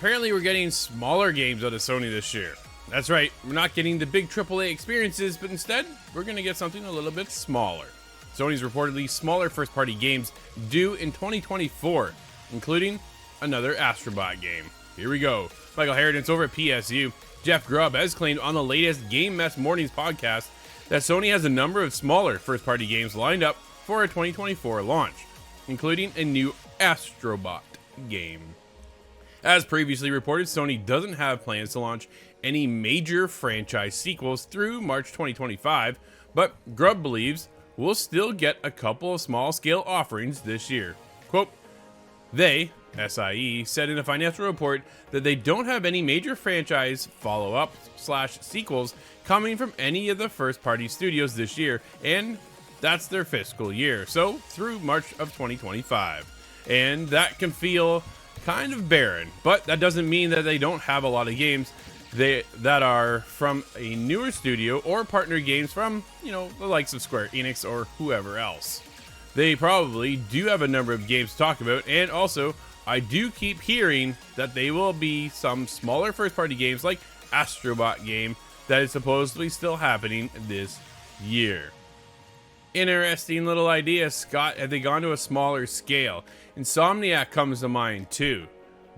apparently we're getting smaller games out of Sony this year. That's right, we're not getting the big AAA experiences, but instead, we're going to get something a little bit smaller. Sony's reportedly smaller first-party games due in 2024, including another Astrobot game. Here we go. Michael Harridan's over at PSU. Jeff Grubb has claimed on the latest Game Mess Mornings podcast that Sony has a number of smaller first-party games lined up for a 2024 launch, including a new Astrobot game. As previously reported, Sony doesn't have plans to launch any major franchise sequels through March 2025, but Grubb believes we'll still get a couple of small-scale offerings this year. Quote, they, SIE, said in a financial report that they don't have any major franchise follow-up/sequels coming from any of the first-party studios this year, and that's their fiscal year, so through March of 2025. And that can feel kind of barren, but that doesn't mean that they don't have a lot of games that are from a newer studio or partner games from, the likes of Square Enix or whoever else. They probably do have a number of games to talk about, and also, I do keep hearing that they will be some smaller first-party games like Astrobot game that is supposedly still happening this year. Interesting little idea, Scott. Had they gone to a smaller scale? Insomniac comes to mind too.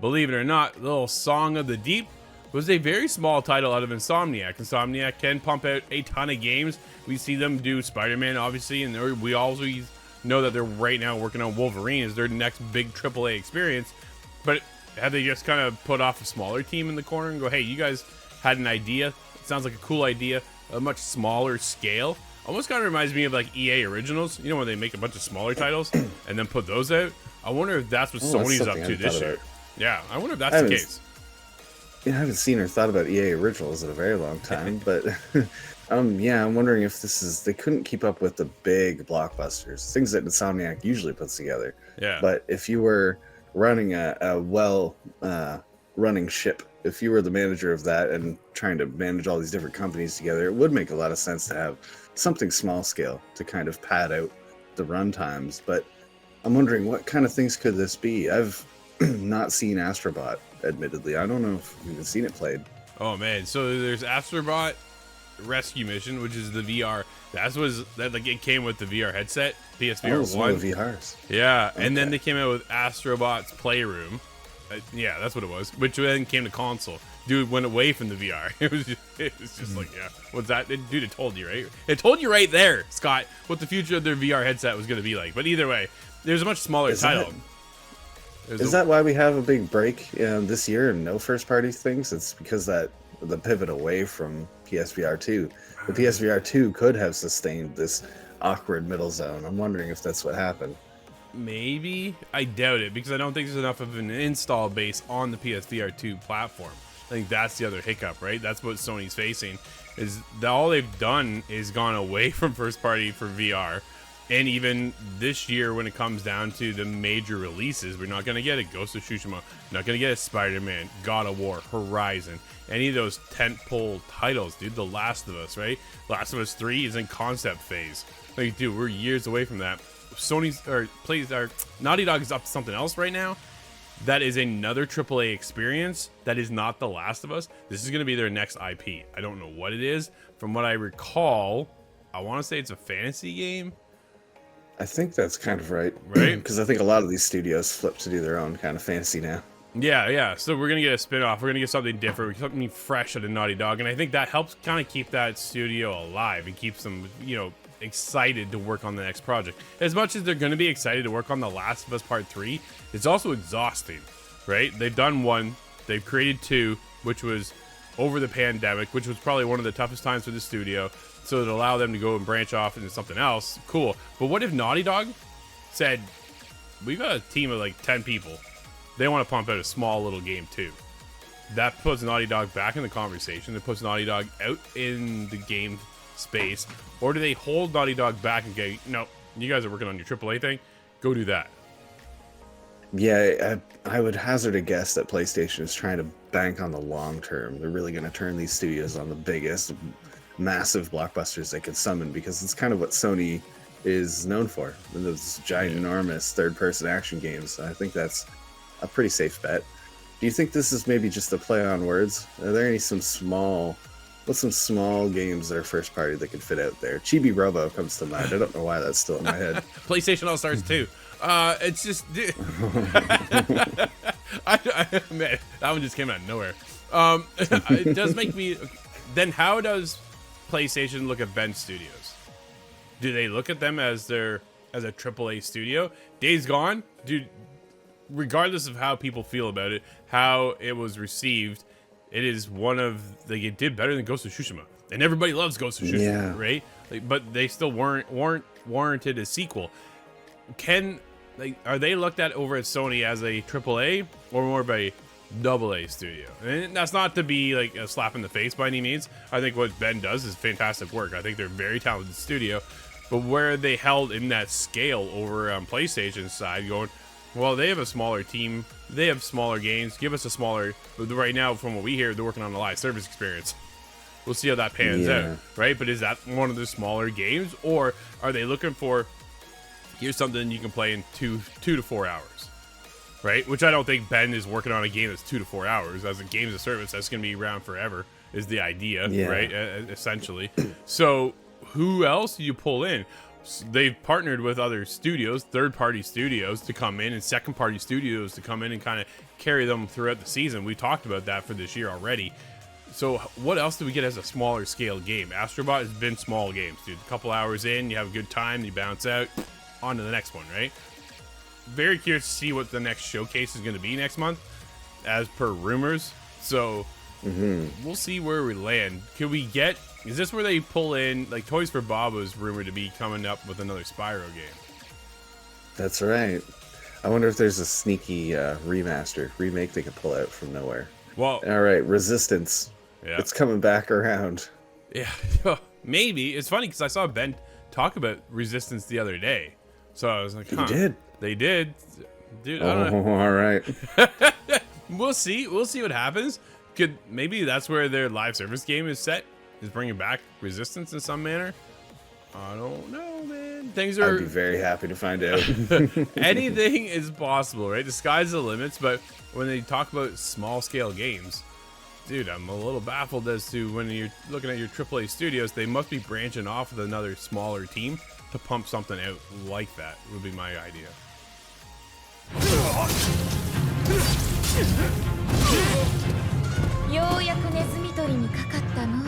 Believe it or not, Little Song of the Deep was a very small title out of Insomniac. Insomniac can pump out a ton of games. We see them do Spider-Man, obviously, and we always know that they're right now working on Wolverine as their next big AAA experience. But have they just kind of put off a smaller team in the corner and go, hey, you guys had an idea? It sounds like a cool idea, a much smaller scale. Almost kind of reminds me of like EA Originals, when they make a bunch of smaller titles and then put those out. I wonder if that's what Sony's up to this year. Yeah, I wonder if that's the case. I haven't seen or thought about EA Originals in a very long time, but I'm wondering if they couldn't keep up with the big blockbusters, things that Insomniac usually puts together. Yeah. But if you were running a running ship, if you were the manager of that and trying to manage all these different companies together, it would make a lot of sense to have something small scale to kind of pad out the run times. But I'm wondering, what kind of things could this be? I've not seen Astrobot, admittedly. I don't know if you've even seen it played. Oh man, so there's Astrobot Rescue Mission, which is the VR. It came with the VR headset, PSVR 1. The VRs. Yeah, okay. And then they came out with Astrobot's Playroom. Yeah, that's what it was. Which then came to console. Dude went away from the VR. It was just like, yeah, what's that? Dude, it told you, right? It told you right there, Scott, what the future of their VR headset was going to be like. But either way, there's a much smaller title. Is that why we have a big break this year and no first-party things? It's because the pivot away from PSVR 2. The PSVR 2 could have sustained this awkward middle zone. I'm wondering if that's what happened. Maybe. I doubt it, because I don't think there's enough of an install base on the PSVR 2 platform. I think that's the other hiccup, right? That's what Sony's facing, is that all they've done is gone away from first-party for VR. And even this year, when it comes down to the major releases, we're not going to get a Ghost of Tsushima, not going to get a Spider-Man, God of War, Horizon, any of those tentpole titles, dude. The Last of Us, right? Last of Us 3 is in concept phase. Like, dude, we're years away from that. Naughty Dog is up to something else right now. That is another AAA experience that is not The Last of Us. This is going to be their next IP. I don't know what it is. From what I recall, I want to say it's a fantasy game. I think that's kind of right. Right? Because I think a lot of these studios flip to do their own kind of fantasy now. Yeah. So we're going to get a spin-off. We're going to get something different. Something fresh out of Naughty Dog. And I think that helps kind of keep that studio alive and keeps them, excited to work on the next project. As much as they're going to be excited to work on The Last of Us Part 3, it's also exhausting, right? They've done 1. They've created 2, which was over the pandemic, which was probably one of the toughest times for the studio. So it allowed them to go and branch off into something else. Cool. But what if Naughty Dog said, we've got a team of like 10 people. They want to pump out a small little game too. That puts Naughty Dog back in the conversation. It puts Naughty Dog out in the game space. Or do they hold Naughty Dog back and go, no, you guys are working on your AAA thing. Go do that. Yeah, I would hazard a guess that PlayStation is trying to bank on the long term. They're really going to turn these studios on the biggest, massive blockbusters they could summon, because it's kind of what Sony is known for. Those giant, enormous third-person action games. I think that's a pretty safe bet. Do you think this is maybe just a play on words? Are there some small games that are first party that could fit out there? Chibi Robo comes to mind. I don't know why that's still in my head. PlayStation All Stars 2. It's just, man, that one just came out of nowhere. It does make me. Then how does PlayStation look at Bend Studios? Do they look at them as a AAA studio? Days Gone, dude. Regardless of how people feel about it, how it was received, it is one of it did better than Ghost of Tsushima, and everybody loves Ghost of Tsushima, right? But they still weren't warranted a sequel. Are they looked at over at Sony as a AAA or more of a AA studio? And that's not to be like a slap in the face by any means. I think what Ben does is fantastic work. I think they're a very talented studio, but where are they held in that scale over on PlayStation's side, going, well, they have a smaller team, they have smaller games, give us a smaller, right now from what we hear, they're working on a live service experience. We'll see how that pans out, right? But is that one of the smaller games, or are they looking for, here's something you can play in 2 to 4 hours, right? Which I don't think Ben is working on a game that's 2 to 4 hours. As a game as a service, that's going to be around forever, is the idea, right? Essentially. So who else do you pull in? They've partnered with other studios, third-party studios, to come in, and second-party studios to come in and kind of carry them throughout the season. We talked about that for this year already. So what else do we get as a smaller scale game? Astrobot has been small games, dude. A couple hours in, you have a good time, you bounce out, on to the next one, right? Very curious to see what the next showcase is going to be next month, as per rumors. So we'll see where we land. Can we get... Is this where they pull in, like, Toys for Bob was rumored to be coming up with another Spyro game? That's right. I wonder if there's a sneaky remake they could pull out from nowhere. Well, all right, Resistance. Yeah. It's coming back around. Yeah, maybe. It's funny because I saw Ben talk about Resistance the other day. So I was like, huh. He did? They did. Dude, I don't know. All right. We'll see. We'll see what happens. Maybe that's where their live service game is set. Is bringing back Resistance in some manner. I don't know, man. I'd be very happy to find out. Anything is possible, right? The sky's the limits. But when they talk about small scale games, dude, I'm a little baffled as to when you're looking at your AAA studios, they must be branching off with another smaller team to pump something out like that. Would be my idea. ようやくネズミ捕りにかかったの。